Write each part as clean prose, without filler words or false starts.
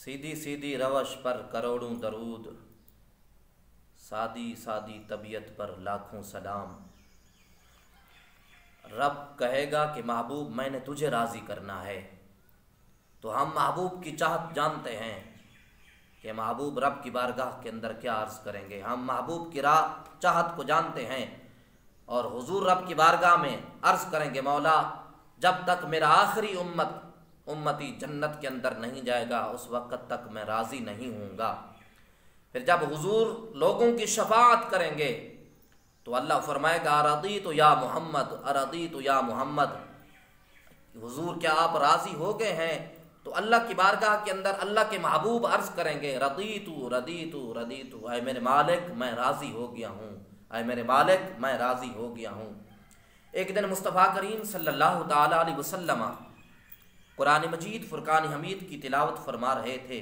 سیدھی سیدھی روش پر کروڑوں درود، سادی سادی طبیعت پر لاکھوں سلام۔ رب کہے گا کہ محبوب میں نے تجھے راضی کرنا ہے، تو ہم محبوب کی چاہت جانتے ہیں کہ محبوب رب کی بارگاہ کے اندر کیا عرض کریں گے۔ ہم محبوب کی چاہت کو جانتے ہیں اور حضور رب کی بارگاہ میں عرض کریں گے، مولا جب تک میرا آخری امتی جنت کے اندر نہیں جائے گا اس وقت تک میں راضی نہیں ہوں گا۔ پھر جب حضور لوگوں کی شفاعت کریں گے تو اللہ فرمائے گا ارضیت یا محمد، ارضیت یا محمد، حضور کیا آپ راضی ہو گئے ہیں؟ تو اللہ کی بارگاہ کے اندر اللہ کے محبوب عرض کریں گے رضیت رضیت رضیت، اے میرے مالک میں راضی ہو گیا ہوں، اے میرے مالک میں راضی ہو گیا ہوں۔ ایک دن مصطفیٰ کریم صلی اللہ تعالی علیہ وسلم قرآن مجید فرقان حمید کی تلاوت فرما رہے تھے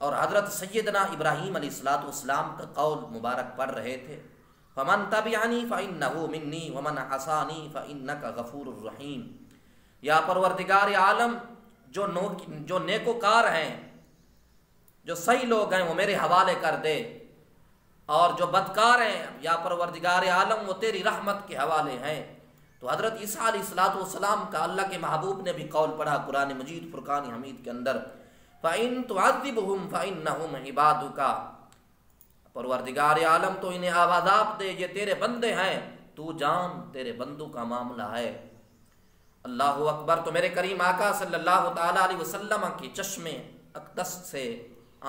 اور حضرت سیدنا ابراہیم علیہ السلام کا قول مبارک پڑھ رہے تھے، فمن تبعنی فإنہ منی ومن عصانی فإنک غفور الرحیم۔ یا پروردگار عالم جو نیکوکار ہیں، جو صحیح لوگ ہیں وہ میرے حوالے کر دے، اور جو بدکار ہیں یا پروردگار عالم وہ تیری رحمت کے حوالے ہیں۔ تو حضرت عیسیٰ علیہ السلام کا اللہ کے محبوب نے بھی قول پڑھا قرآن مجید فرقان حمید کے اندر، فَإِن تُعَذِّبْهُمْ فَإِنَّهُمْ عِبَادُكَ، پروردگار عالم تو انہیں عذاب دے، یہ تیرے بندے ہیں، تو جان تیرے بندوں کا معاملہ ہے۔ اللہ اکبر۔ تو میرے کریم آقا صلی اللہ تعالی علیہ وسلم کی چشم اقدس سے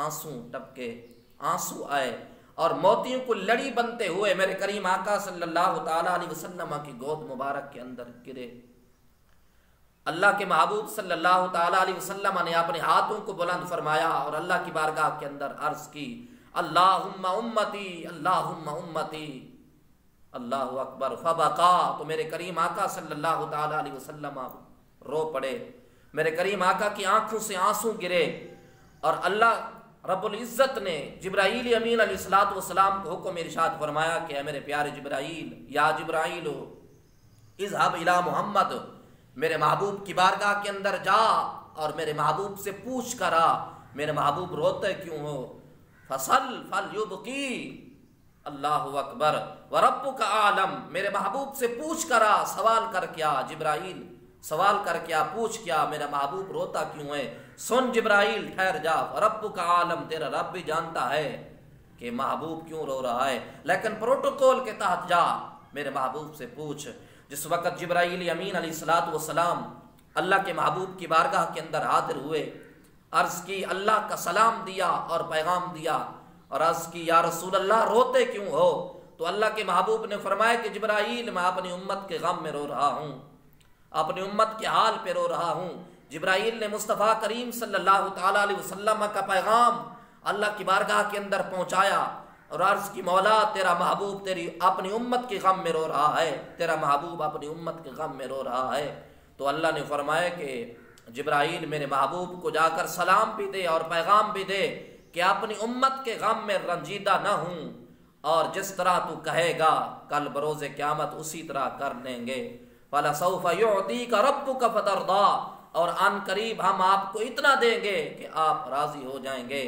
آنسو ٹپکے، آنسو آئے اور موتیوں کو لڑی بنتے ہوئے میرے کریم آقا صلی اللہ تعالی علیہ وسلم کی گود مبارک کے اندر گرے۔ اللہ کے محبوب صلی اللہ تعالی علیہ وسلم نے اپنے ہاتھوں کو بلند فرمایا اور اللہ کی بارگاہ کے اندر عرض کی، اللہم امتی اللہم امتی، اللہ اکبر۔ فبقا، تو میرے کریم آقا صلی اللہ تعالی علیہ وسلم رو پڑے، میرے کریم آقا کی آنکھوں سے آنسو گرے، اور اللہ رب العزت نے جبرائیل امین علیہ السلام کو حکم ارشاد فرمایا کہ اے میرے پیارے جبرائیل، یا جبرائیل اذهب الی محمد، میرے محبوب کی بارگاہ کے اندر جا اور میرے محبوب سے پوچھ کر آ، میرے محبوب روتے کیوں ہو، فصل فلیبکی، اللہ اکبر، وربک اعلم، میرے محبوب سے پوچھ کر آ، سوال کر کیا جبرائیل، سوال کر کیا، پوچھ کیا، میرا محبوب روتا کیوں ہے؟ سن جبرائیل ٹھہر جا، ربک عالم، تیرا رب بھی جانتا ہے کہ محبوب کیوں رو رہا ہے، لیکن پروٹوکول کے تحت جا، میرے محبوب سے پوچھ۔ جس وقت جبرائیل امین علیہ السلام اللہ کے محبوب کی بارگاہ کے اندر حاضر ہوئے، عرض کی، اللہ کا سلام دیا اور پیغام دیا، اور عرض کی یا رسول اللہ روتے کیوں ہو؟ تو اللہ کے محبوب نے فرمایا کہ جبرائیل میں اپنی امت کے غم میں رو رہا ہوں، اپنی امت کے حال پہ رو رہا ہوں۔ جبرائیل نے مصطفیٰ کریم صلی اللہ تعالی علیہ وسلم کا پیغام اللہ کی بارگاہ کے اندر پہنچایا اور عرض کی، مولا تیرا محبوب تیری اپنی امت کے غم میں رو رہا ہے، تیرا محبوب اپنی امت کے غم میں رو رہا ہے۔ تو اللہ نے فرمایا کہ جبرائیل میرے محبوب کو جا کر سلام بھی دے اور پیغام بھی دے کہ اپنی امت کے غم میں رنجیدہ نہ ہوں، اور جس طرح تو کہے گا کل بروز قیامت اسی طرح کر لیں گے۔ فَلَسَوْفَ يُعْطِيكَ رَبُّكَ فَتَرْضَىٰ، اور عن قریب ہم آپ کو اتنا دیں گے کہ آپ راضی ہو جائیں گے۔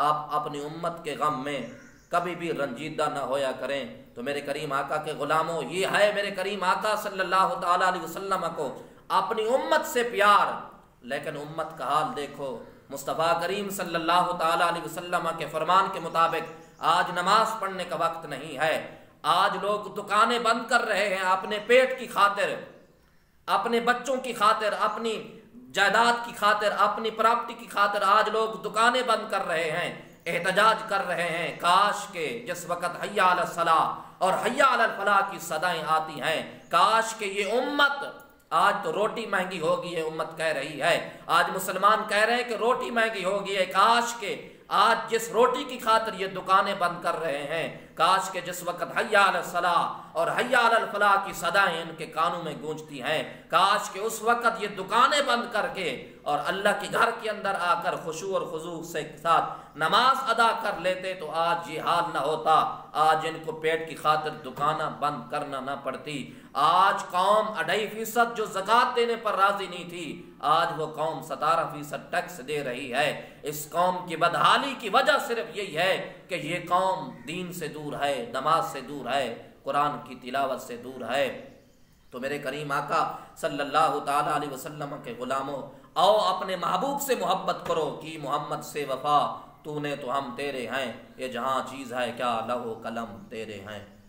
آپ اپنی امت کے غم میں کبھی بھی رنجیدہ نہ ہویا کریں۔ تو میرے کریم آقا کے غلاموں، یہ ہے میرے کریم آقا صلی اللہ تعالی علیہ وسلم کو اپنی امت سے پیار، لیکن امت کا حال دیکھو۔ مصطفیٰ کریم صلی اللہ تعالی علیہ وسلم کے فرمان کے مطابق آج نماز پڑھنے کا وقت نہیں ہے، آج لوگ دکانیں بند کر رہے ہیں اپنے پیٹ کی خاطر، اپنے بچوں کی خاطر، اپنی جائیداد کی خاطر، اپنی پراپرٹی کی خاطر آج لوگ دکانیں بند کر رہے ہیں، احتجاج کر رہے ہیں۔ کاش کہ جس وقت حی علی الصلاۃ اور حی علی الفلاح کی صدائیں آتی ہیں، کاش کہ یہ امت، آج تو روٹی مہنگی ہوگی ہے امت کہہ رہی ہے، آج مسلمان کہہ رہے ہیں کہ روٹی مہنگی ہوگی ہے، کاش کہ آج جس روٹی کی خاطر یہ دکانیں بند کر رہے ہیں، کاش کہ جس وقت حی علی الصلاۃ اور حی علی الفلاح کی صدائیں ان کے کانوں میں گونجتی ہیں، کاش کہ اس وقت یہ دکانیں بند کر کے اور اللہ کے گھر کے اندر آ کر خشوع اور خضوع سے ساتھ نماز ادا کر لیتے تو آج یہ حال نہ ہوتا، آج ان کو پیٹ کی خاطر دکانیں بند کرنا نہ پڑتی۔ آج قوم 2.5% جو زکوٰۃ دینے پر راضی نہیں تھی، آج وہ قوم 17% ٹیکس دے رہی ہے۔ اس قوم کی بدحالی کی وجہ صرف یہی ہے کہ یہ قوم دین سے دور ہے، نماز سے دور ہے، قرآن کی تلاوت سے دور ہے۔ تو میرے کریم آقا صلی اللہ تعالیٰ علیہ وسلم کے غلاموں، آؤ اپنے محبوب سے محبت کرو، کی محمد سے وفا، تو نے تو ہم تیرے ہیں، یہ جہاں چیز ہے کیا لوح و قلم تیرے ہیں۔